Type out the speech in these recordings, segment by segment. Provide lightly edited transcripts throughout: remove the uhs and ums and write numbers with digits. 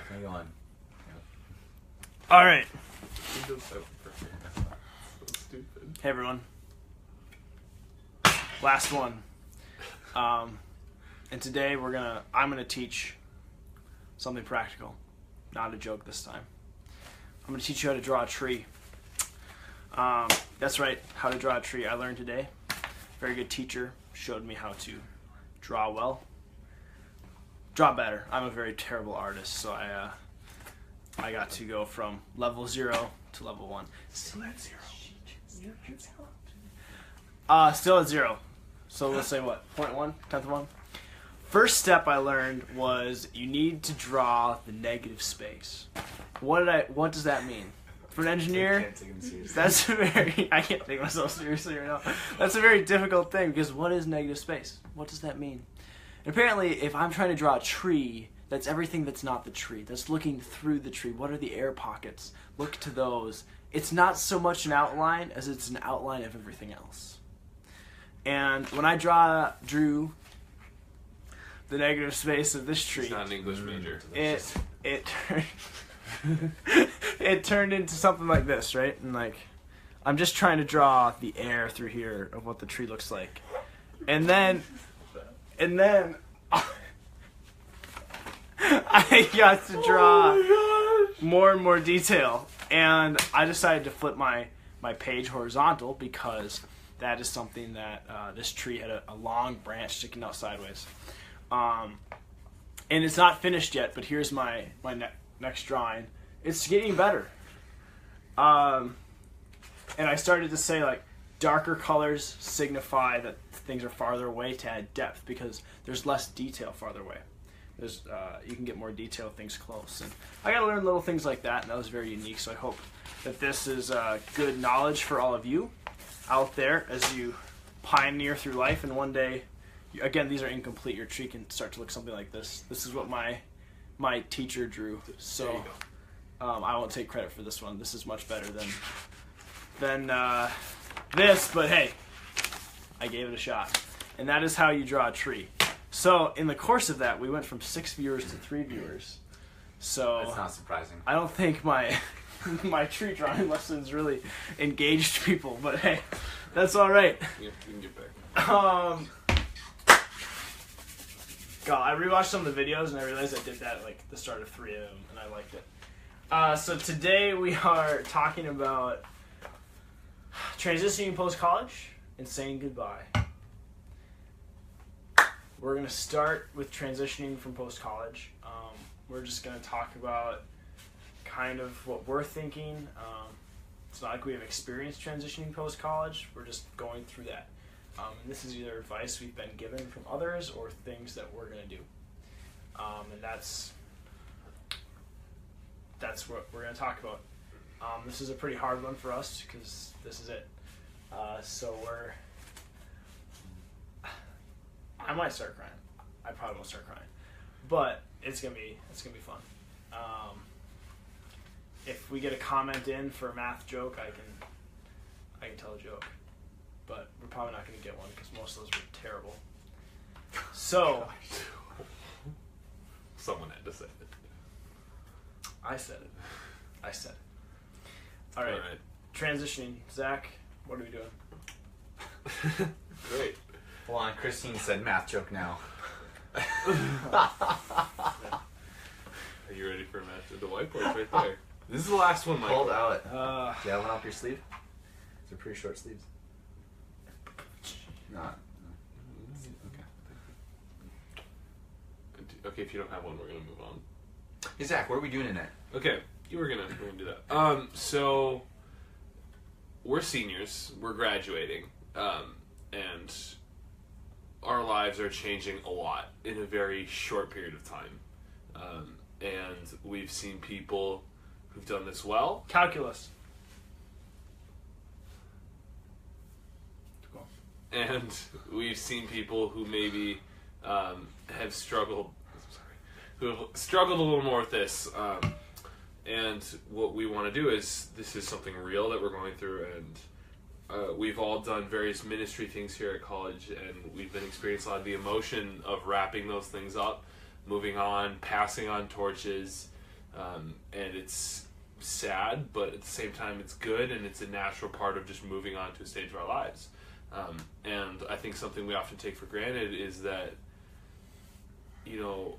Hang on. All right. He does have perfect. So stupid. Hey everyone. Last one. And today I'm gonna teach something practical, not a joke this time. I'm gonna teach you how to draw a tree. That's right, how to draw a tree. I learned today. Very good teacher showed me how to draw well, draw better. I'm a very terrible artist, so I got to go from level 0 to level 1. Still at 0. Still at 0. So let's say what? 0.1? 10th of 1? First step I learned was you need to draw the negative space. What does that mean? For an engineer, I can't take him seriously. that's I can't take myself seriously right now. That's a very difficult thing because what is negative space? What does that mean? And apparently, if I'm trying to draw a tree, that's everything that's not the tree. That's looking through the tree. What are the air pockets? Look to those. It's not so much an outline as it's an outline of everything else. And when I drew the negative space of this tree, He's not an English major. it turned into something like this, right? And like, I'm just trying to draw the air through here of what the tree looks like, and then I got to draw more and more detail, and I decided to flip my page horizontal because that is something that this tree had a long branch sticking out sideways. And it's not finished yet, but here's my next drawing. It's getting better. And I started to say, like, darker colors signify that things are farther away to add depth because there's less detail farther away. You can get more detail with things close. And I got to learn little things like that, and that was very unique. So I hope that this is good knowledge for all of you out there as you pioneer through life, and one day, again, these are incomplete. Your tree can start to look something like this. This is what my teacher drew. So I won't take credit for this one. This is much better than this, but hey, I gave it a shot. And that is how you draw a tree. So in the course of that, we went from 6 viewers to 3 viewers. So That's not surprising. I don't think my tree drawing lessons really engaged people, but hey, that's all right. You can get back. God, I rewatched some of the videos and I realized I did that at like the start of 3 of them, and I liked it. So today we are talking about transitioning post-college and saying goodbye. We're going to start with transitioning from post-college. We're just going to talk about kind of what we're thinking. It's not like we have experience transitioning post-college. We're just going through that. And this is either advice we've been given from others or things that we're going to do. And that's what we're going to talk about. This is a pretty hard one for us because this is it. So I might start crying. I probably won't start crying, but it's gonna be fun. If we get a comment in for a math joke, I can tell a joke, but we're probably not gonna get one because most of those were terrible. So Someone had to say it. I said it. All right. Transitioning. Zach, what are we doing? Great. Hold on, Christine said math joke now. Are you ready for a match? The whiteboard's right there. This is the last one, Michael. Hold out. Do you have one up your sleeve? They're pretty short sleeves. Not. Okay, if you don't have one, we're gonna move on. Hey Zach, what are we doing tonight? Okay, we're gonna do that. So we're seniors, we're graduating, and our lives are changing a lot in a very short period of time. And we've seen people who've done this well. Calculus. Cool. And we've seen people who maybe have struggled. Who have struggled a little more with this. And what we want to do is, this is something real that we're going through, and we've all done various ministry things here at college, and we've been experiencing a lot of the emotion of wrapping those things up, moving on, passing on torches, And it's sad, but at the same time it's good, and it's a natural part of just moving on to a stage of our lives. And I think something we often take for granted is that, you know,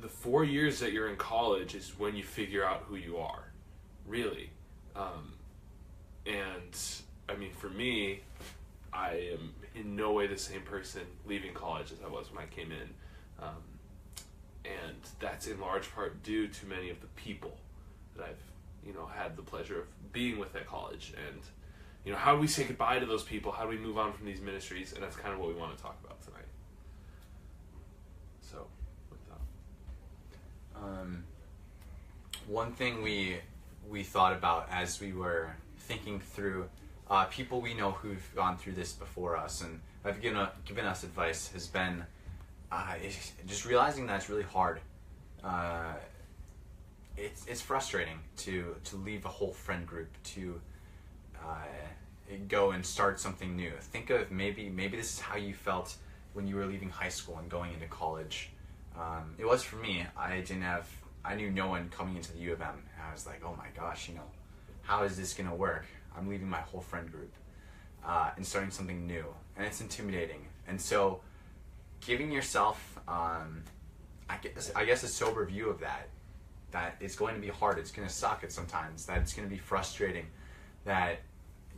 the 4 years that you're in college is when you figure out who you are, really. And I mean, for me, I am in no way the same person leaving college as I was when I came in. And that's in large part due to many of the people that I've, you know, had the pleasure of being with at college. And, you know, how do we say goodbye to those people? How do we move on from these ministries? And that's kind of what we want to talk about tonight. So, with that. One thing we thought about as we were thinking through people we know who've gone through this before us and have given us advice has been just realizing that it's really hard. It's frustrating to leave a whole friend group, to go and start something new. Think of maybe this is how you felt when you were leaving high school and going into college. It was for me. I knew no one coming into the U of M. I was like, oh my gosh, you know, how is this gonna work? I'm leaving my whole friend group and starting something new, and it's intimidating. And so, giving yourself, I guess, a sober view of that it's going to be hard. It's going to suck at sometimes. That it's going to be frustrating. That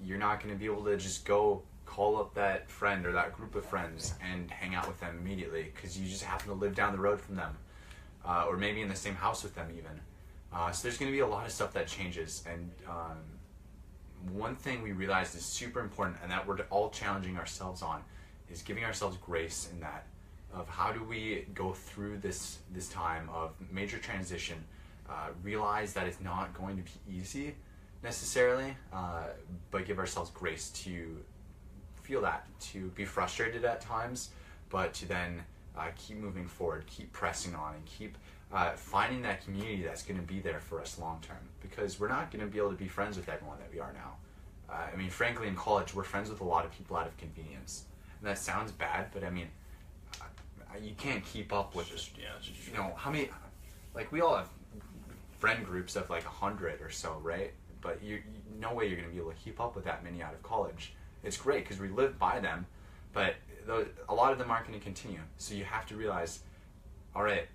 you're not going to be able to just go call up that friend or that group of friends and hang out with them immediately because you just happen to live down the road from them, or maybe in the same house with them even. So there's going to be a lot of stuff that changes. And one thing we realized is super important, and that we're all challenging ourselves on, is giving ourselves grace in that, of how do we go through this time of major transition, realize that it's not going to be easy necessarily, but give ourselves grace to feel that, to be frustrated at times, but to then keep moving forward, keep pressing on, and keep finding that community that's going to be there for us long term, because we're not going to be able to be friends with everyone that we are now. I mean, frankly, in college, we're friends with a lot of people out of convenience. And that sounds bad, but I mean, you can't keep up with just, you know, how many, like, we all have friend groups of like 100 or so, right? But no way you're going to be able to keep up with that many out of college. It's great because we live by them, but a lot of them aren't going to continue. So you have to realize, all right,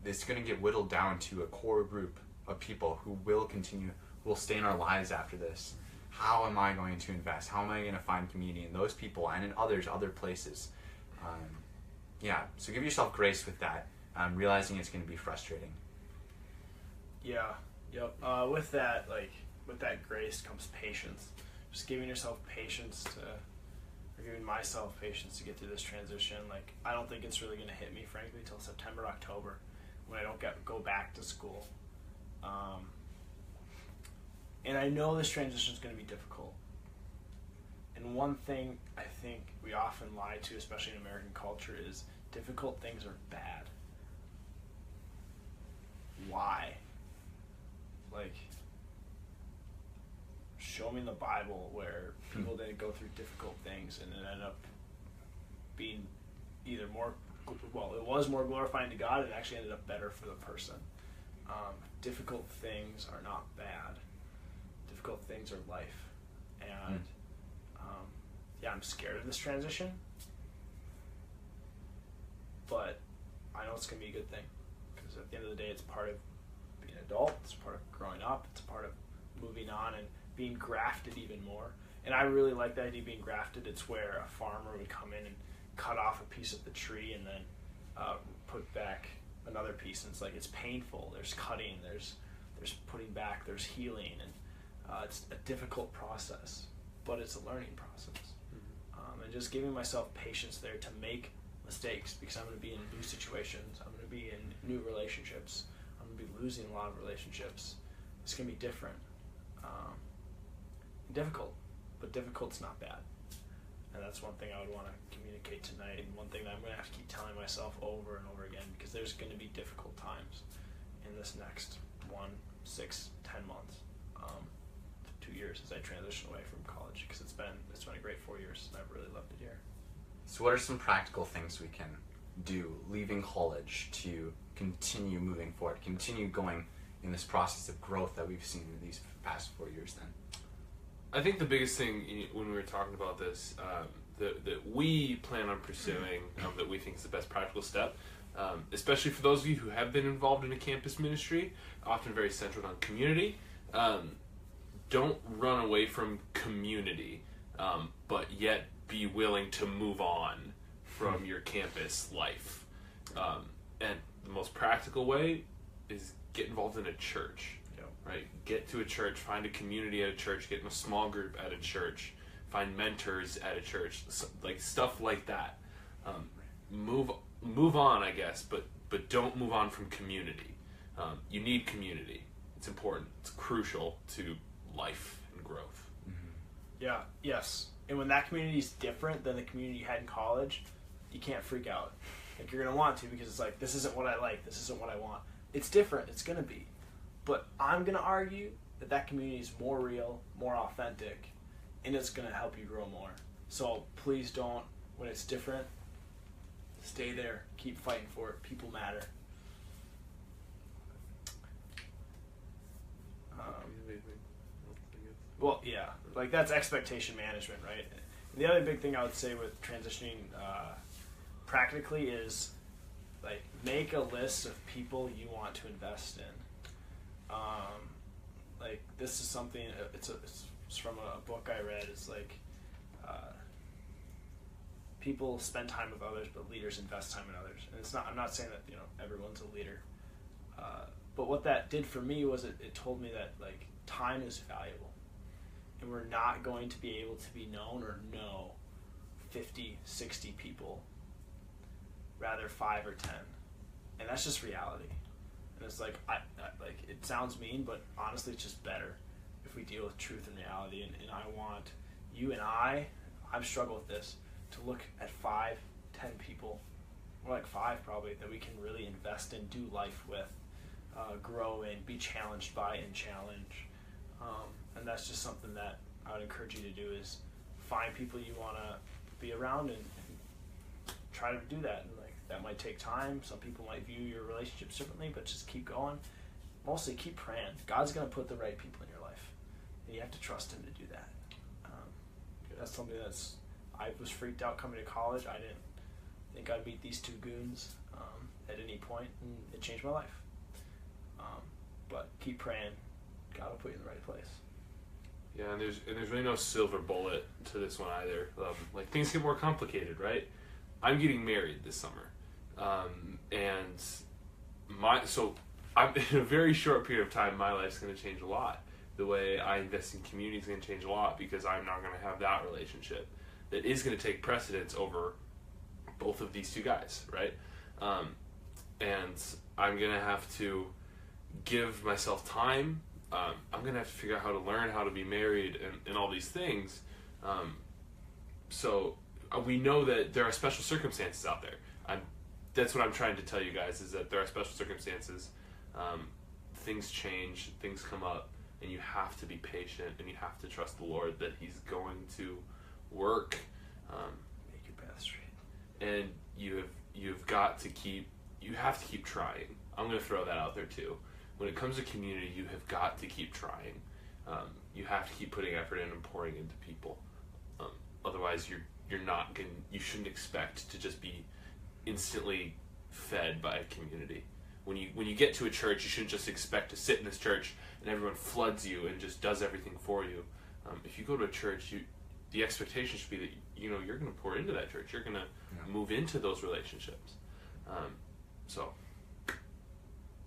it's going to get whittled down to a core group of people who will continue, who will stay in our lives after this. How am I going to invest? How am I going to find community in those people and in other places? So give yourself grace with that, realizing it's going to be frustrating. Yeah, yep. With that grace comes patience. Just giving yourself patience or giving myself patience to get through this transition. Like, I don't think it's really going to hit me, frankly, till September, October, when I don't go back to school. And I know this transition is going to be difficult. And one thing I think we often lie to, especially in American culture, is difficult things are bad. Why? Like, show me in the Bible where people didn't go through difficult things and it ended up being either it was more glorifying to God and actually ended up better for the person. Difficult things are not bad. Difficult things are life. And I'm scared of this transition, but I know it's going to be a good thing, because at the end of the day, it's part of being an adult, it's part of growing up, it's part of moving on and being grafted even more. And I really like the idea of being grafted. It's where a farmer would come in and cut off a piece of the tree and then put back another piece. And it's like, it's painful. There's cutting, there's putting back, there's healing, and it's a difficult process, but it's a learning process. And just giving myself patience there to make mistakes, because I'm going to be in new situations, I'm going to be in new relationships, I'm going to be losing a lot of relationships. It's going to be different. Difficult, but difficult's not bad. And that's one thing I would want to communicate tonight, and one thing that I'm going to have to keep telling myself over and over again, because there's going to be difficult times in this next 1, 6, 10 months, 2 years as I transition away from college, because it's been a great 4 years, and I've really loved it here. So what are some practical things we can do leaving college to continue moving forward, continue going in this process of growth that we've seen in these past 4 years then? I think the biggest thing when we were talking about this that we plan on pursuing, that we think is the best practical step, especially for those of you who have been involved in a campus ministry, often very centered on community. Don't run away from community, but yet be willing to move on from your campus life. And the most practical way is get involved in a church. Right? Get to a church, find a community at a church, get in a small group at a church, find mentors at a church, like stuff like that. Move on, I guess, but don't move on from community. You need community. It's important. It's crucial to life and growth. Yeah, yes. And when that community is different than the community you had in college, you can't freak out. Like, you're going to want to, because it's like, this isn't what I like, this isn't what I want. It's different, it's going to be. But I'm going to argue that community is more real, more authentic, and it's going to help you grow more. So please don't, when it's different, stay there. Keep fighting for it. People matter. Well, yeah. Like, that's expectation management, right? And the other big thing I would say with transitioning practically is, like, make a list of people you want to invest in. Like, this is something, it's from a book I read. It's like, people spend time with others, but leaders invest time in others. And I'm not saying that, everyone's a leader. But what that did for me was it told me that, like, time is valuable. And we're not going to be able to be known or know 50, 60 people, rather 5 or 10. And that's just reality. And it's like, like, it sounds mean, but honestly, it's just better if we deal with truth and reality. And I want you and I've struggled with this, to look at 5, 10 people, or like 5 probably, that we can really invest in, do life with, grow in, be challenged by, and challenge. And that's just something that I would encourage you to do, is find people you want to be around and try to do that. And, like, that might take time. Some people might view your relationships differently, but just keep going. Mostly keep praying. God's going to put the right people in your life, and you have to trust Him to do that. That's something I was freaked out coming to college. I didn't think I'd meet these 2 goons at any point, and it changed my life. But keep praying. God will put you in the right place. Yeah, and there's really no silver bullet to this one either. Like, things get more complicated, right? I'm getting married this summer, and I'm in a very short period of time, my life's going to change a lot. The way I invest in community is going to change a lot, because I'm not going to have that relationship that is going to take precedence over both of these 2 guys, right? And I'm going to have to give myself time. I'm going to have to figure out how to learn how to be married and all these things. So we know that there are special circumstances out there. That's what I'm trying to tell you guys, is that there are special circumstances. Things change, things come up, and you have to be patient, and you have to trust the Lord that He's going to work. Make your path straight. And you have to keep trying. I'm going to throw that out there too. When it comes to community, you have got to keep trying. You have to keep putting effort in and pouring into people. Otherwise, you shouldn't expect to just be instantly fed by a community. When you get to a church, you shouldn't just expect to sit in this church and everyone floods you and just does everything for you. If you go to a church, the expectation should be that you're going to pour into that church. You're going to move into those relationships.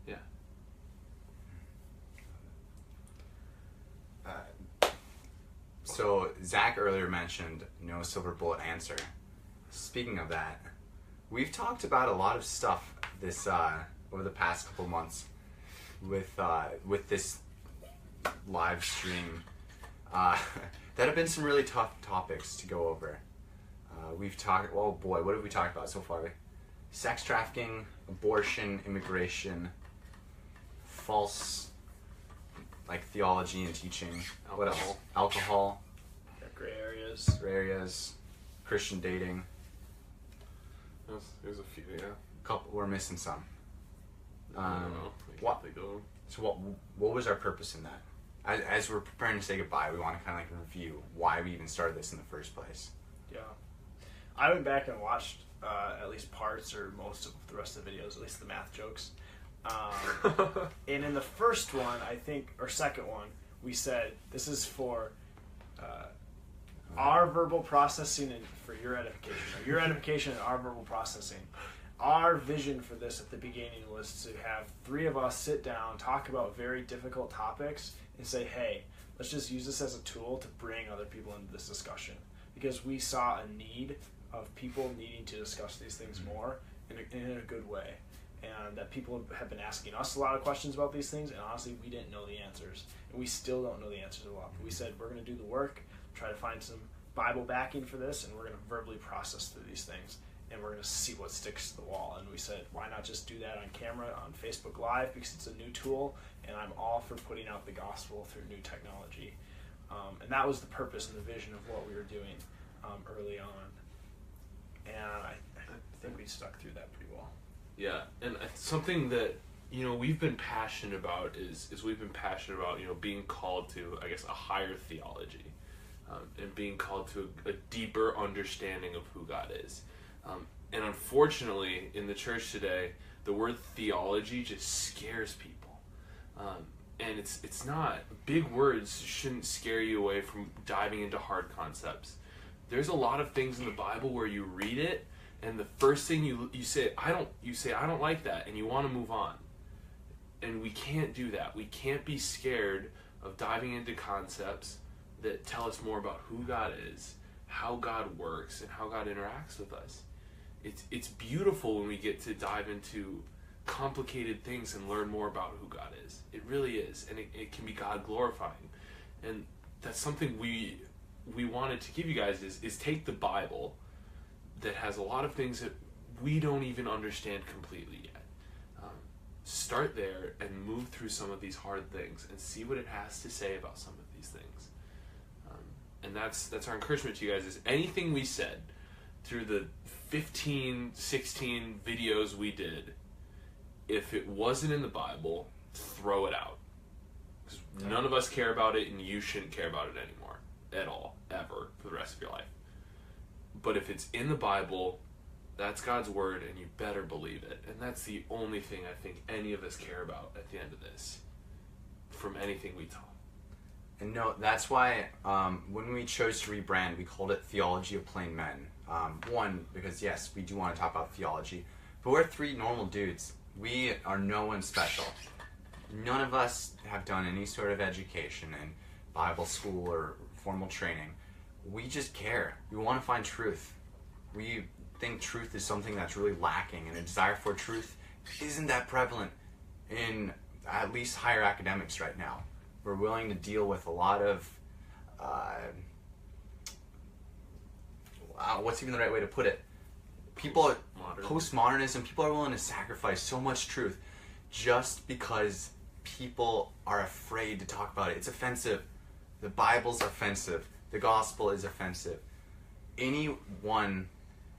Yeah. So Zach earlier mentioned no silver bullet answer. Speaking of that, we've talked about a lot of stuff this over the past couple months with this live stream that have been some really tough topics to go over. We've talked. Oh boy, what have we talked about so far? Sex trafficking, abortion, immigration, false, like, theology and teaching. What else? Alcohol. Yeah, gray areas. Christian dating. There's a few, yeah. We're missing some. I don't know. What was our purpose in that? As we're preparing to say goodbye, we want to kind of like review why we even started this in the first place. Yeah. I went back and watched at least parts or most of the rest of the videos, at least the math jokes. And in the first one, I think, or second one, we said this is for our verbal processing and for your edification. Or your edification and our verbal processing. Our vision for this at the beginning was to have three of us sit down, talk about very difficult topics, and say, hey, let's just use this as a tool to bring other people into this discussion. Because we saw a need of people needing to discuss these things more in a good way. And that people have been asking us a lot of questions about these things, and honestly, we didn't know the answers. And we still don't know the answers a lot. But we said, we're going to do the work, try to find some Bible backing for this, and we're going to verbally process through these things. And we're going to see what sticks to the wall. And we said, why not just do that on camera, on Facebook Live, because it's a new tool, and I'm all for putting out the gospel through new technology. And that was the purpose and the vision of what we were doing early on. And I think we stuck through that pretty well. Yeah, and something that, you know, we've been passionate about is we've been passionate about, you know, being called to, I guess, a higher theology, and being called to a deeper understanding of who God is. And unfortunately, in the church today, the word theology just scares people. And it's not. Big words shouldn't scare you away from diving into hard concepts. There's a lot of things in the Bible where you read it, and the first thing you say, I don't like that, and you want to move on. And we can't do that. We can't be scared of diving into concepts that tell us more about who God is, how God works, and how God interacts with us. It's beautiful when we get to dive into complicated things and learn more about who God is. It really is, and it can be God glorifying. And that's something we wanted to give you guys is take the Bible that has a lot of things that we don't even understand completely yet. Start there and move through some of these hard things and see what it has to say about some of these things. And that's our encouragement to you guys is anything we said through the 15, 16 videos we did, if it wasn't in the Bible, throw it out. 'Cause none of us care about it, and you shouldn't care about it anymore at all, ever, for the rest of your life. But if it's in the Bible, that's God's word, and you better believe it. And that's the only thing I think any of us care about at the end of this, from anything we taught. And no, that's why when we chose to rebrand, we called it Theology of Plain Men. One, because yes, we do want to talk about theology, but we're three normal dudes. We are no one special. None of us have done any sort of education in Bible school or formal training. We just care. We want to find truth. We think truth is something that's really lacking, and a desire for truth isn't that prevalent in at least higher academics right now. We're willing to deal with a lot of what's even the right way to put it? Postmodernism. People are willing to sacrifice so much truth just because people are afraid to talk about it. It's offensive. The Bible's offensive. The gospel is offensive. Anyone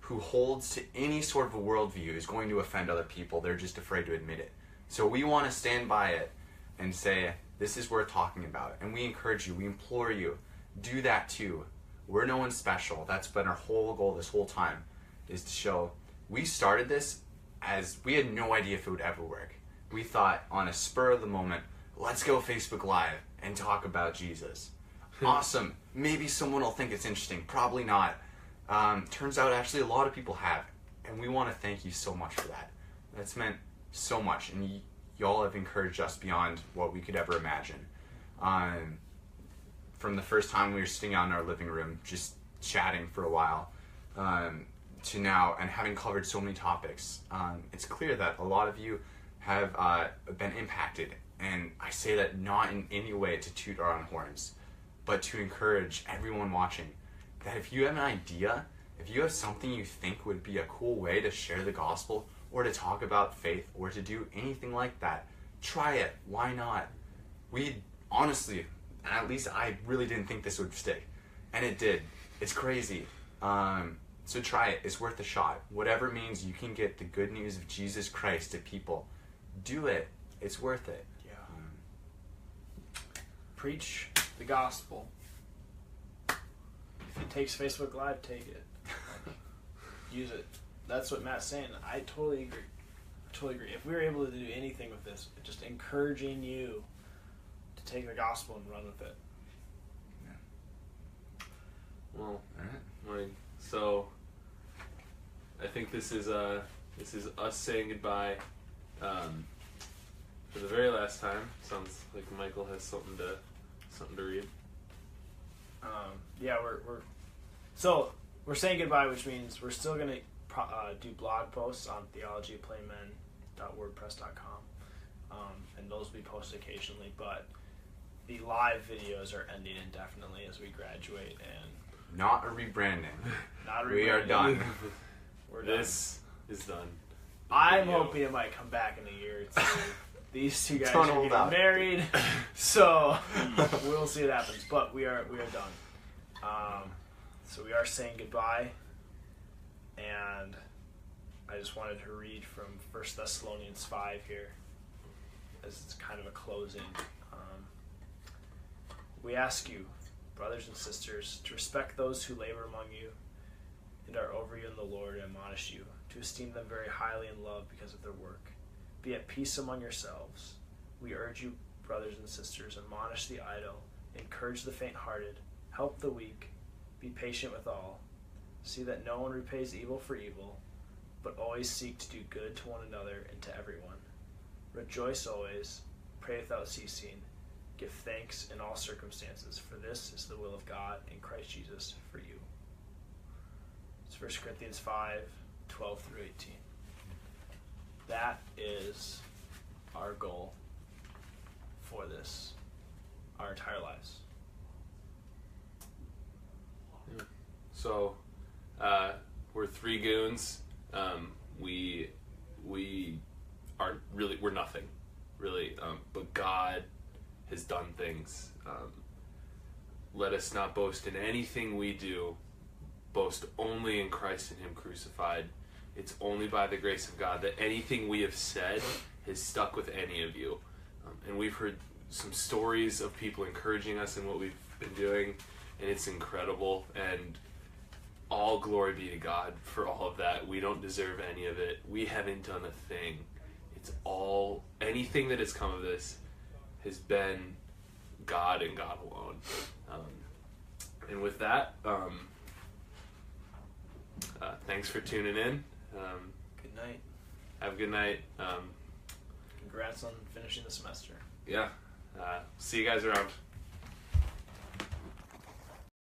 who holds to any sort of a worldview is going to offend other people. They're just afraid to admit it. So we want to stand by it and say, this is worth talking about. And we encourage you, we implore you, do that too. We're no one special. That's been our whole goal this whole time, is to show we started this as we had no idea if it would ever work. We thought on a spur of the moment, let's go Facebook Live and talk about Jesus. Awesome. Maybe someone will think it's interesting. Probably not. Turns out actually a lot of people have. And we want to thank you so much for that. That's meant so much. And y'all have encouraged us beyond what we could ever imagine. From the first time we were sitting out in our living room just chatting for a while to now, and having covered so many topics, it's clear that a lot of you have been impacted. And I say that not in any way to toot our own horns, but to encourage everyone watching that if you have an idea, if you have something you think would be a cool way to share the gospel or to talk about faith or to do anything like that, try it. Why not? We honestly, at least I really didn't think this would stick, and it did. It's crazy. So try it. It's worth a shot. Whatever means you can get the good news of Jesus Christ to people, do it. It's worth it. Yeah. Preach the gospel. If it takes Facebook Live, take it. Use it. That's what Matt's saying. I totally agree. If we were able to do anything with this, just encouraging you to take the gospel and run with it. Yeah. Well, all right. So I think this is us saying goodbye for the very last time. Sounds like Michael has something to read. Yeah, we're saying goodbye, which means we're still gonna do blog posts on theologyofplaymen.wordpress.com, and those will be posted occasionally. But the live videos are ending indefinitely as we graduate, and not a rebranding. We are done. We're done. This is done. I'm hoping it might come back in a year or two. These two guys Don't are hold getting out. married, so we'll see what happens. But we are done. So we are saying goodbye, and I just wanted to read from 1 Thessalonians 5 here, as it's kind of a closing. We ask you, brothers and sisters, to respect those who labor among you and are over you in the Lord and admonish you, to esteem them very highly in love because of their work. Be at peace among yourselves. We urge you, brothers and sisters, admonish the idle, encourage the faint-hearted, help the weak, be patient with all. See that no one repays evil for evil, but always seek to do good to one another and to everyone. Rejoice always, pray without ceasing, give thanks in all circumstances, for this is the will of God in Christ Jesus for you. It's 1 Corinthians 5:12 through 18. That is our goal for this, our entire lives. Yeah. So, we're three goons. We aren't really, we're nothing, really. But God has done things. Let us not boast in anything we do. Boast only in Christ and Him crucified. It's only by the grace of God that anything we have said has stuck with any of you. And we've heard some stories of people encouraging us in what we've been doing, and it's incredible. And all glory be to God for all of that. We don't deserve any of it. We haven't done a thing. It's all, anything that has come of this has been God and God alone. And with that, thanks for tuning in. Good night. Have a good night. Congrats on finishing the semester. Yeah. See you guys around.